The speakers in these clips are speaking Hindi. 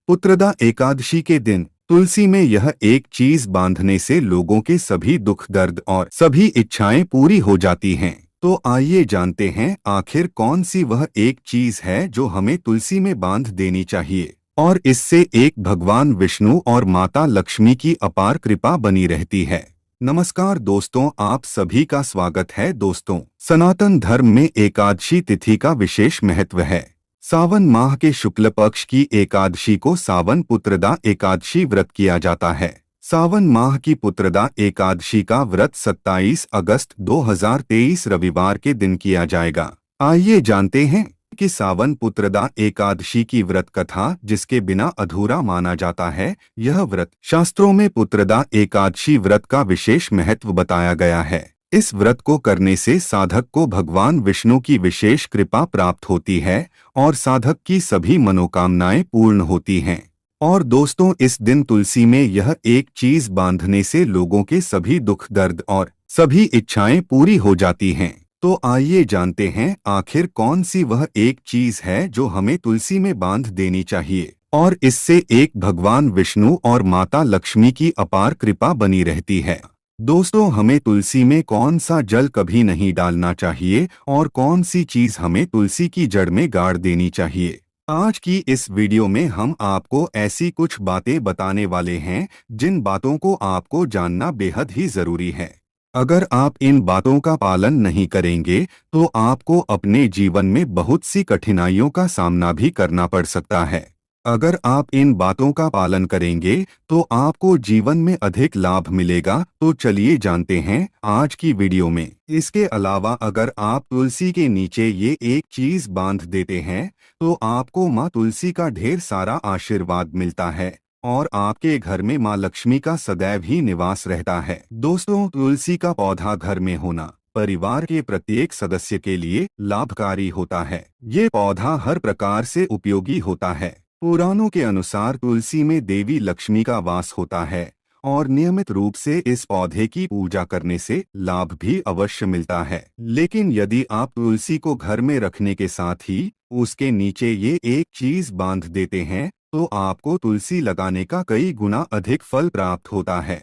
पुत्रदा एकादशी के दिन तुलसी में यह एक चीज बांधने से लोगों के सभी दुख दर्द और सभी इच्छाएं पूरी हो जाती हैं। तो आइए जानते हैं आखिर कौन सी वह एक चीज है जो हमें तुलसी में बांध देनी चाहिए और इससे एक भगवान विष्णु और माता लक्ष्मी की अपार कृपा बनी रहती है। नमस्कार दोस्तों, आप सभी का स्वागत है। दोस्तों, सनातन धर्म में एकादशी तिथि का विशेष महत्व है। सावन माह के शुक्ल पक्ष की एकादशी को सावन पुत्रदा एकादशी व्रत किया जाता है। सावन माह की पुत्रदा एकादशी का व्रत 27 अगस्त 2023 रविवार के दिन किया जाएगा। आइए जानते हैं कि सावन पुत्रदा एकादशी की व्रत कथा, जिसके बिना अधूरा माना जाता है। यह व्रत शास्त्रों में पुत्रदा एकादशी व्रत का विशेष महत्व बताया गया है। इस व्रत को करने से साधक को भगवान विष्णु की विशेष कृपा प्राप्त होती है और साधक की सभी मनोकामनाएं पूर्ण होती हैं। और दोस्तों, इस दिन तुलसी में यह एक चीज बांधने से लोगों के सभी दुख दर्द और सभी इच्छाएं पूरी हो जाती हैं। तो आइए जानते हैं आखिर कौन सी वह एक चीज है जो हमें तुलसी में बांध देनी चाहिए और इससे एक भगवान विष्णु और माता लक्ष्मी की अपार कृपा बनी रहती है। दोस्तों, हमें तुलसी में कौन सा जल कभी नहीं डालना चाहिए और कौन सी चीज हमें तुलसी की जड़ में गाड़ देनी चाहिए। आज की इस वीडियो में हम आपको ऐसी कुछ बातें बताने वाले हैं जिन बातों को आपको जानना बेहद ही जरूरी है। अगर आप इन बातों का पालन नहीं करेंगे तो आपको अपने जीवन में बहुत सी कठिनाइयों का सामना भी करना पड़ सकता है। अगर आप इन बातों का पालन करेंगे तो आपको जीवन में अधिक लाभ मिलेगा। तो चलिए जानते हैं आज की वीडियो में। इसके अलावा अगर आप तुलसी के नीचे ये एक चीज बांध देते हैं तो आपको माँ तुलसी का ढेर सारा आशीर्वाद मिलता है और आपके घर में माँ लक्ष्मी का सदैव ही निवास रहता है। दोस्तों, तुलसी का पौधा घर में होना परिवार के प्रत्येक सदस्य के लिए लाभकारी होता है। ये पौधा हर प्रकार से उपयोगी होता है। पुराणों के अनुसार तुलसी में देवी लक्ष्मी का वास होता है और नियमित रूप से इस पौधे की पूजा करने से लाभ भी अवश्य मिलता है। लेकिन यदि आप तुलसी को घर में रखने के साथ ही उसके नीचे ये एक चीज बांध देते हैं तो आपको तुलसी लगाने का कई गुना अधिक फल प्राप्त होता है,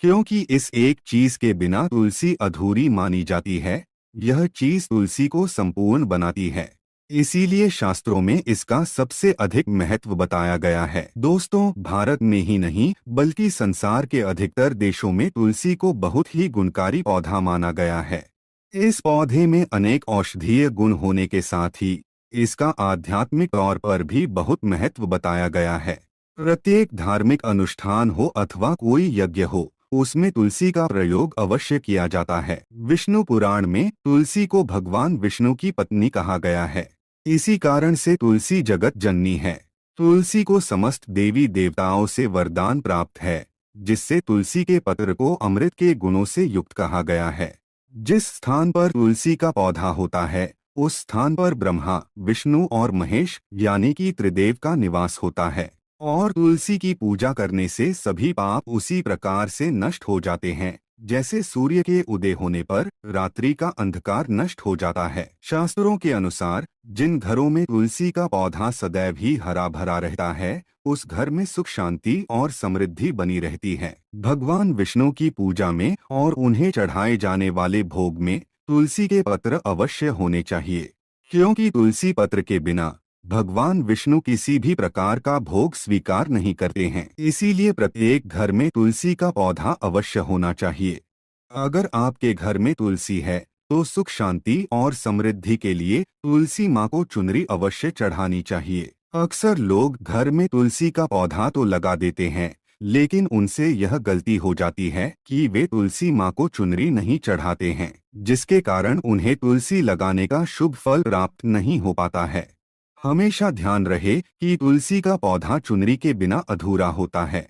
क्योंकि इस एक चीज के बिना तुलसी अधूरी मानी जाती है। यह चीज तुलसी को संपूर्ण बनाती है, इसीलिए शास्त्रों में इसका सबसे अधिक महत्व बताया गया है। दोस्तों, भारत में ही नहीं बल्कि संसार के अधिकतर देशों में तुलसी को बहुत ही गुणकारी पौधा माना गया है। इस पौधे में अनेक औषधीय गुण होने के साथ ही इसका आध्यात्मिक तौर पर भी बहुत महत्व बताया गया है। प्रत्येक धार्मिक अनुष्ठान हो अथवा कोई यज्ञ हो, उसमें तुलसी का प्रयोग अवश्य किया जाता है। विष्णु पुराण में तुलसी को भगवान विष्णु की पत्नी कहा गया है। इसी कारण से तुलसी जगत जननी है। तुलसी को समस्त देवी देवताओं से वरदान प्राप्त है, जिससे तुलसी के पत्र को अमृत के गुणों से युक्त कहा गया है। जिस स्थान पर तुलसी का पौधा होता है उस स्थान पर ब्रह्मा, विष्णु और महेश यानी कि त्रिदेव का निवास होता है। और तुलसी की पूजा करने से सभी पाप उसी प्रकार से नष्ट हो जाते हैं जैसे सूर्य के उदय होने पर रात्रि का अंधकार नष्ट हो जाता है। शास्त्रों के अनुसार जिन घरों में तुलसी का पौधा सदैव ही हरा भरा रहता है उस घर में सुख शांति और समृद्धि बनी रहती है। भगवान विष्णु की पूजा में और उन्हें चढ़ाए जाने वाले भोग में तुलसी के पत्र अवश्य होने चाहिए, क्योंकि तुलसी पत्र के बिना भगवान विष्णु किसी भी प्रकार का भोग स्वीकार नहीं करते हैं। इसीलिए प्रत्येक घर में तुलसी का पौधा अवश्य होना चाहिए। अगर आपके घर में तुलसी है तो सुख शांति और समृद्धि के लिए तुलसी माँ को चुनरी अवश्य चढ़ानी चाहिए। अक्सर लोग घर में तुलसी का पौधा तो लगा देते हैं, लेकिन उनसे यह गलती हो जाती है कि वे तुलसी माँ को चुनरी नहीं चढ़ाते हैं, जिसके कारण उन्हें तुलसी लगाने का शुभ फल प्राप्त नहीं हो पाता है। हमेशा ध्यान रहे कि तुलसी का पौधा चुनरी के बिना अधूरा होता है।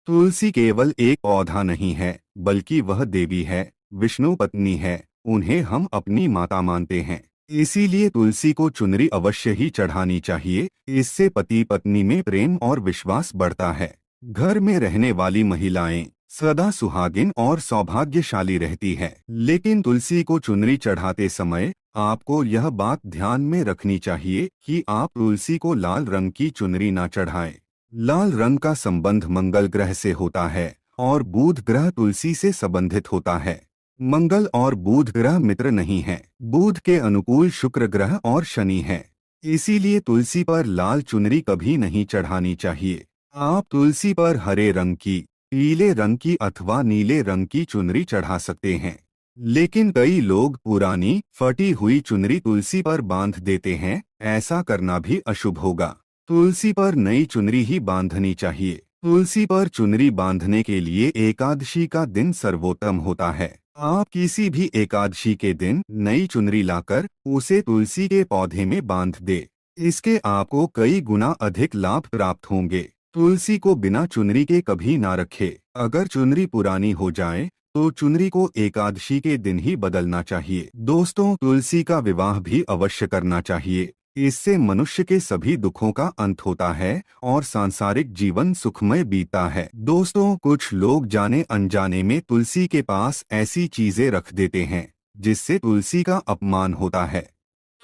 तुलसी केवल एक पौधा नहीं है, बल्कि वह देवी है, विष्णु पत्नी है। उन्हें हम अपनी माता मानते हैं। इसीलिए तुलसी को चुनरी अवश्य ही चढ़ानी चाहिए। इससे पति पत्नी में प्रेम और विश्वास बढ़ता है। घर में रहने वाली महिलाएं सदा सुहागिन और सौभाग्यशाली रहती है। लेकिन तुलसी को चुनरी चढ़ाते समय आपको यह बात ध्यान में रखनी चाहिए कि आप तुलसी को लाल रंग की चुनरी ना चढ़ाएं। लाल रंग का संबंध मंगल ग्रह से होता है और बुध ग्रह तुलसी से संबंधित होता है। मंगल और बुध ग्रह मित्र नहीं हैं। बुध के अनुकूल शुक्र ग्रह और शनि है। इसीलिए तुलसी पर लाल चुनरी कभी नहीं चढ़ानी चाहिए। आप तुलसी पर हरे रंग की, पीले रंग की अथवा नीले रंग की चुनरी चढ़ा सकते हैं। लेकिन कई लोग पुरानी फटी हुई चुनरी तुलसी पर बांध देते हैं। ऐसा करना भी अशुभ होगा। तुलसी पर नई चुनरी ही बांधनी चाहिए। तुलसी पर चुनरी बांधने के लिए एकादशी का दिन सर्वोत्तम होता है। आप किसी भी एकादशी के दिन नई चुनरी लाकर उसे तुलसी के पौधे में बांध दे। इसके आपको कई गुना अधिक लाभ प्राप्त होंगे। तुलसी को बिना चुनरी के कभी ना रखे। अगर चुनरी पुरानी हो जाए तो चुनरी को एकादशी के दिन ही बदलना चाहिए। दोस्तों, तुलसी का विवाह भी अवश्य करना चाहिए। इससे मनुष्य के सभी दुखों का अंत होता है और सांसारिक जीवन सुखमय बीतता है। दोस्तों, कुछ लोग जाने अनजाने में तुलसी के पास ऐसी चीजें रख देते हैं जिससे तुलसी का अपमान होता है।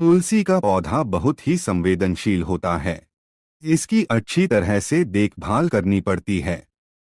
तुलसी का पौधा बहुत ही संवेदनशील होता है। इसकी अच्छी तरह से देखभाल करनी पड़ती है,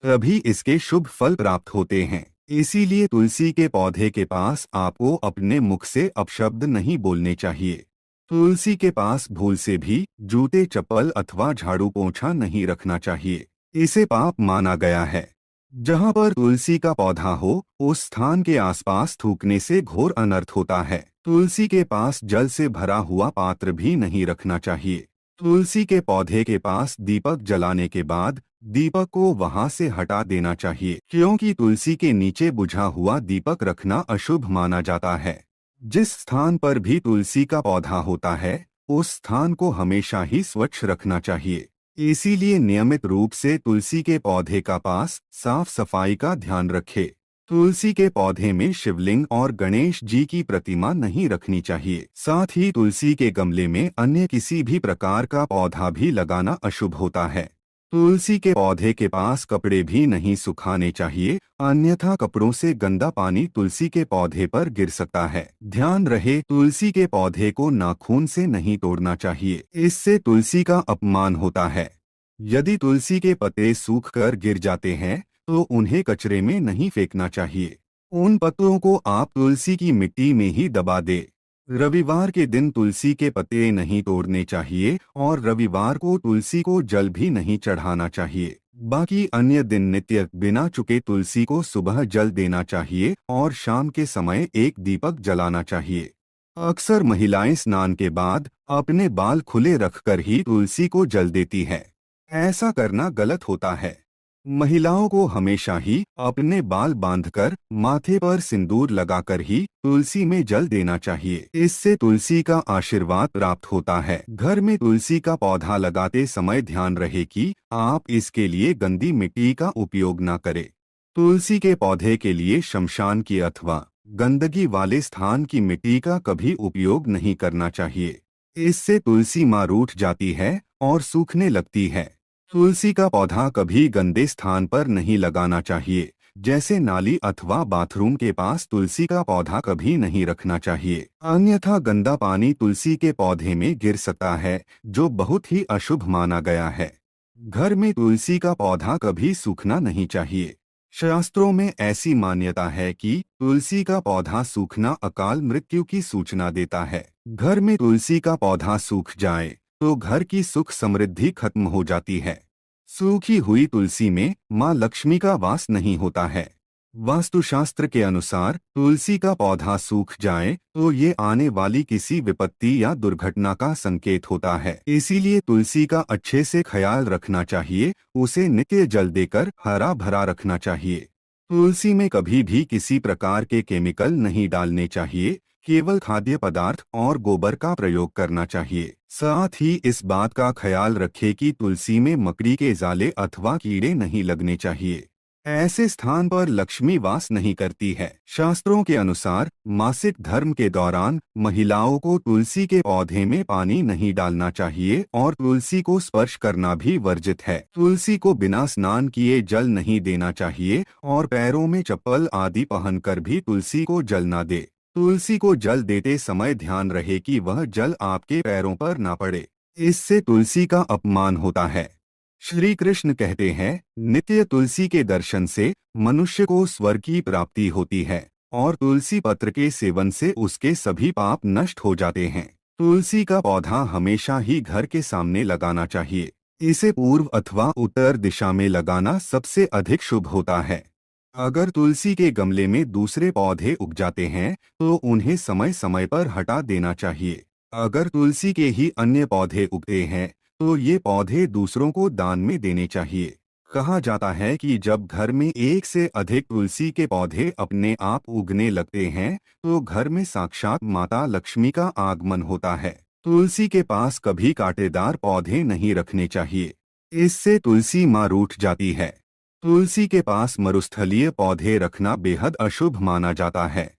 तभी इसके शुभ फल प्राप्त होते हैं। इसीलिए तुलसी के पौधे के पास आपको अपने मुख से अपशब्द नहीं बोलने चाहिए। तुलसी के पास भूल से भी जूते, चप्पल अथवा झाड़ू पोंछा नहीं रखना चाहिए। इसे पाप माना गया है। जहाँ पर तुलसी का पौधा हो उस स्थान के आसपास थूकने से घोर अनर्थ होता है। तुलसी के पास जल से भरा हुआ पात्र भी नहीं रखना चाहिए। तुलसी के पौधे के पास दीपक जलाने के बाद दीपक को वहां से हटा देना चाहिए, क्योंकि तुलसी के नीचे बुझा हुआ दीपक रखना अशुभ माना जाता है। जिस स्थान पर भी तुलसी का पौधा होता है उस स्थान को हमेशा ही स्वच्छ रखना चाहिए। इसीलिए नियमित रूप से तुलसी के पौधे का पास साफ सफाई का ध्यान रखें। तुलसी के पौधे में शिवलिंग और गणेश जी की प्रतिमा नहीं रखनी चाहिए। साथ ही तुलसी के गमले में अन्य किसी भी प्रकार का पौधा भी लगाना अशुभ होता है। तुलसी के पौधे के पास कपड़े भी नहीं सुखाने चाहिए, अन्यथा कपड़ों से गंदा पानी तुलसी के पौधे पर गिर सकता है। ध्यान रहे, तुलसी के पौधे को नाखून से नहीं तोड़ना चाहिए, इससे तुलसी का अपमान होता है। यदि तुलसी के पत्ते सूखकर गिर जाते हैं तो उन्हें कचरे में नहीं फेंकना चाहिए। उन पत्तों को आप तुलसी की मिट्टी में ही दबा दे। रविवार के दिन तुलसी के पत्ते नहीं तोड़ने चाहिए और रविवार को तुलसी को जल भी नहीं चढ़ाना चाहिए। बाकी अन्य दिन नित्य बिना चुके तुलसी को सुबह जल देना चाहिए और शाम के समय एक दीपक जलाना चाहिए। अक्सर महिलाएं स्नान के बाद अपने बाल खुले रखकर ही तुलसी को जल देती है। ऐसा करना गलत होता है। महिलाओं को हमेशा ही अपने बाल बांधकर माथे पर सिंदूर लगाकर ही तुलसी में जल देना चाहिए। इससे तुलसी का आशीर्वाद प्राप्त होता है। घर में तुलसी का पौधा लगाते समय ध्यान रहे कि आप इसके लिए गंदी मिट्टी का उपयोग न करें। तुलसी के पौधे के लिए शमशान की अथवा गंदगी वाले स्थान की मिट्टी का कभी उपयोग नहीं करना चाहिए। इससे तुलसी माँ रूठ जाती है और सूखने लगती है। तुलसी का पौधा कभी गंदे स्थान पर नहीं लगाना चाहिए, जैसे नाली अथवा बाथरूम के पास तुलसी का पौधा कभी नहीं रखना चाहिए, अन्यथा गंदा पानी तुलसी के पौधे में गिर सकता है, जो बहुत ही अशुभ माना गया है। घर में तुलसी का पौधा कभी सूखना नहीं चाहिए। शास्त्रों में ऐसी मान्यता है कि तुलसी का पौधा सूखना अकाल मृत्यु की सूचना देता है। घर में तुलसी का पौधा सूख जाए तो घर की सुख समृद्धि खत्म हो जाती है। सूखी हुई तुलसी में माँ लक्ष्मी का वास नहीं होता है। वास्तुशास्त्र के अनुसार तुलसी का पौधा सूख जाए तो ये आने वाली किसी विपत्ति या दुर्घटना का संकेत होता है। इसीलिए तुलसी का अच्छे से ख्याल रखना चाहिए, उसे नित्य जल देकर हरा भरा रखना चाहिए। तुलसी में कभी भी किसी प्रकार के केमिकल नहीं डालने चाहिए, केवल खाद्य पदार्थ और गोबर का प्रयोग करना चाहिए। साथ ही इस बात का ख्याल रखें कि तुलसी में मकड़ी के जाले अथवा कीड़े नहीं लगने चाहिए। ऐसे स्थान पर लक्ष्मी वास नहीं करती है। शास्त्रों के अनुसार मासिक धर्म के दौरान महिलाओं को तुलसी के पौधे में पानी नहीं डालना चाहिए और तुलसी को स्पर्श करना भी वर्जित है। तुलसी को बिना स्नान किए जल नहीं देना चाहिए और पैरों में चप्पल आदि पहनकर भी तुलसी को जल न दे। तुलसी को जल देते समय ध्यान रहे कि वह जल आपके पैरों पर न पड़े, इससे तुलसी का अपमान होता है। श्री कृष्ण कहते हैं, नित्य तुलसी के दर्शन से मनुष्य को स्वर्ग की प्राप्ति होती है और तुलसी पत्र के सेवन से उसके सभी पाप नष्ट हो जाते हैं। तुलसी का पौधा हमेशा ही घर के सामने लगाना चाहिए। इसे पूर्व अथवा उत्तर दिशा में लगाना सबसे अधिक शुभ होता है। अगर तुलसी के गमले में दूसरे पौधे उग जाते हैं तो उन्हें समय समय पर हटा देना चाहिए। अगर तुलसी के ही अन्य पौधे उगते हैं तो ये पौधे दूसरों को दान में देने चाहिए। कहा जाता है कि जब घर में एक से अधिक तुलसी के पौधे अपने आप उगने लगते हैं तो घर में साक्षात माता लक्ष्मी का आगमन होता है। तुलसी के पास कभी कांटेदार पौधे नहीं रखने चाहिए, इससे तुलसी माँ रूठ जाती है। तुलसी के पास मरुस्थलीय पौधे रखना बेहद अशुभ माना जाता है।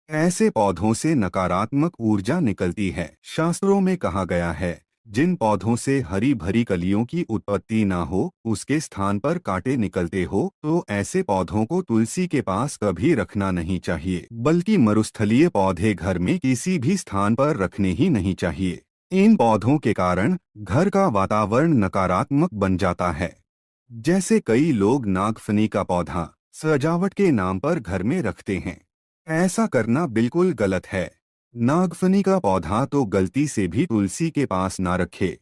ऐसे पौधों से नकारात्मक ऊर्जा निकलती है। शास्त्रों में कहा गया है, जिन पौधों से हरी भरी कलियों की उत्पत्ति ना हो, उसके स्थान पर कांटे निकलते हो, तो ऐसे पौधों को तुलसी के पास कभी रखना नहीं चाहिए, बल्कि मरुस्थलीय पौधे घर में किसी भी स्थान पर रखने ही नहीं चाहिए। इन पौधों के कारण घर का वातावरण नकारात्मक बन जाता है। जैसे कई लोग नागफनी का पौधा सजावट के नाम पर घर में रखते हैं। ऐसा करना बिल्कुल गलत है। नागफनी का पौधा तो गलती से भी तुलसी के पास ना रखे।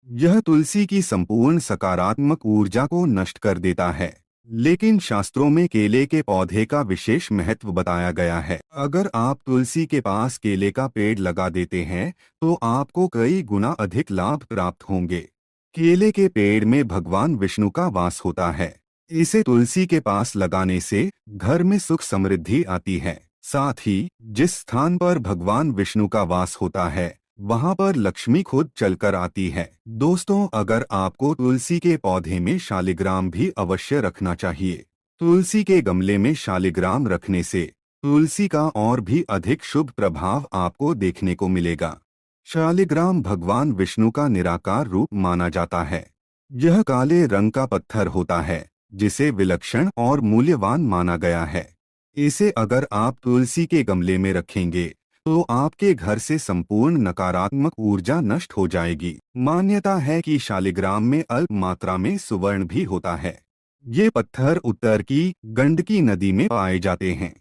यह तुलसी की संपूर्ण सकारात्मक ऊर्जा को नष्ट कर देता है। लेकिन शास्त्रों में केले के पौधे का विशेष महत्व बताया गया है। अगर आप तुलसी के पास केले का पेड़ लगा देते हैं तो आपको कई गुना अधिक लाभ प्राप्त होंगे। केले के पेड़ में भगवान विष्णु का वास होता है। इसे तुलसी के पास लगाने से घर में सुख समृद्धि आती है। साथ ही जिस स्थान पर भगवान विष्णु का वास होता है वहां पर लक्ष्मी खुद चलकर आती है। दोस्तों, अगर आपको तुलसी के पौधे में शालिग्राम भी अवश्य रखना चाहिए। तुलसी के गमले में शालिग्राम रखने से तुलसी का और भी अधिक शुभ प्रभाव आपको देखने को मिलेगा। शालिग्राम भगवान विष्णु का निराकार रूप माना जाता है। यह काले रंग का पत्थर होता है जिसे विलक्षण और मूल्यवान माना गया है। इसे अगर आप तुलसी के गमले में रखेंगे तो आपके घर से संपूर्ण नकारात्मक ऊर्जा नष्ट हो जाएगी। मान्यता है कि शालिग्राम में अल्प मात्रा में सुवर्ण भी होता है। ये पत्थर उत्तर की गंडकी नदी में पाए जाते हैं।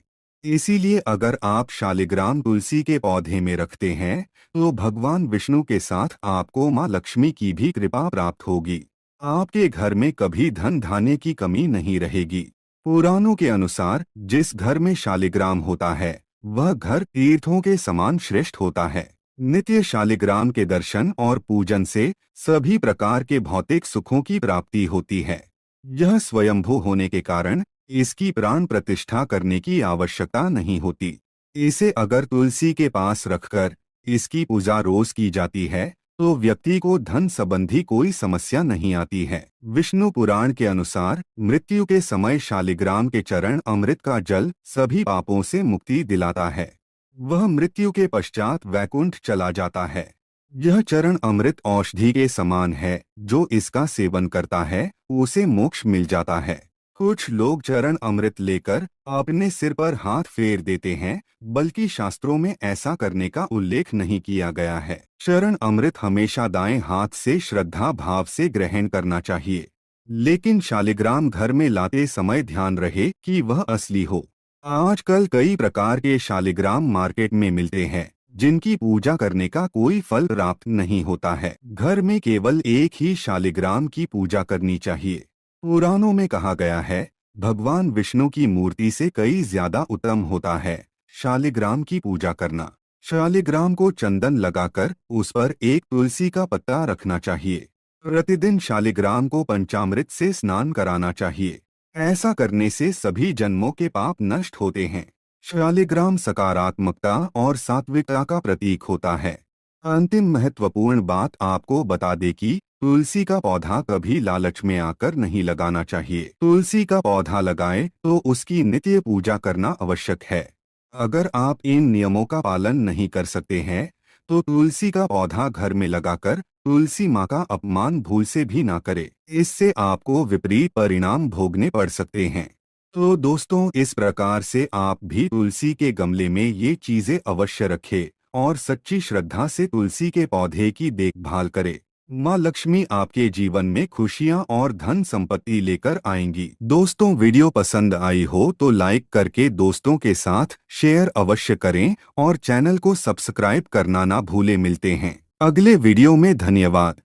इसीलिए अगर आप शालिग्राम तुलसी के पौधे में रखते हैं तो भगवान विष्णु के साथ आपको माँ लक्ष्मी की भी कृपा प्राप्त होगी। आपके घर में कभी धन धान्य की कमी नहीं रहेगी। पुराणों के अनुसार जिस घर में शालिग्राम होता है वह घर तीर्थों के समान श्रेष्ठ होता है। नित्य शालिग्राम के दर्शन और पूजन से सभी प्रकार के भौतिक सुखों की प्राप्ति होती है। यह स्वयंभू होने के कारण इसकी प्राण प्रतिष्ठा करने की आवश्यकता नहीं होती। इसे अगर तुलसी के पास रखकर इसकी पूजा रोज की जाती है तो व्यक्ति को धन संबंधी कोई समस्या नहीं आती है। विष्णु पुराण के अनुसार मृत्यु के समय शालिग्राम के चरण अमृत का जल सभी पापों से मुक्ति दिलाता है। वह मृत्यु के पश्चात वैकुंठ चला जाता है। यह चरण अमृत औषधि के समान है, जो इसका सेवन करता है उसे मोक्ष मिल जाता है। कुछ लोग चरण अमृत लेकर अपने सिर पर हाथ फेर देते हैं, बल्कि शास्त्रों में ऐसा करने का उल्लेख नहीं किया गया है। चरण अमृत हमेशा दाएं हाथ से श्रद्धा भाव से ग्रहण करना चाहिए। लेकिन शालिग्राम घर में लाते समय ध्यान रहे कि वह असली हो। आजकल कई प्रकार के शालिग्राम मार्केट में मिलते हैं जिनकी पूजा करने का कोई फल प्राप्त नहीं होता है। घर में केवल एक ही शालिग्राम की पूजा करनी चाहिए। पुराणों में कहा गया है, भगवान विष्णु की मूर्ति से कई ज्यादा उत्तम होता है शालिग्राम की पूजा करना। शालिग्राम को चंदन लगाकर उस पर एक तुलसी का पत्ता रखना चाहिए। प्रतिदिन शालिग्राम को पंचामृत से स्नान कराना चाहिए। ऐसा करने से सभी जन्मों के पाप नष्ट होते हैं। शालिग्राम सकारात्मकता और सात्विकता का प्रतीक होता है। अंतिम महत्वपूर्ण बात आपको बता दे कि तुलसी का पौधा कभी लालच में आकर नहीं लगाना चाहिए। तुलसी का पौधा लगाएं तो उसकी नित्य पूजा करना आवश्यक है। अगर आप इन नियमों का पालन नहीं कर सकते हैं तो तुलसी का पौधा घर में लगाकर तुलसी माँ का अपमान भूल से भी ना करें। इससे आपको विपरीत परिणाम भोगने पड़ सकते हैं। तो दोस्तों, इस प्रकार से आप भी तुलसी के गमले में ये चीजें अवश्य रखें और सच्ची श्रद्धा से तुलसी के पौधे की देखभाल करें। माँ लक्ष्मी आपके जीवन में खुशियाँ और धन संपत्ति लेकर आएंगी। दोस्तों, वीडियो पसंद आई हो तो लाइक करके दोस्तों के साथ शेयर अवश्य करें और चैनल को सब्सक्राइब करना ना भूले। मिलते हैं अगले वीडियो में। धन्यवाद।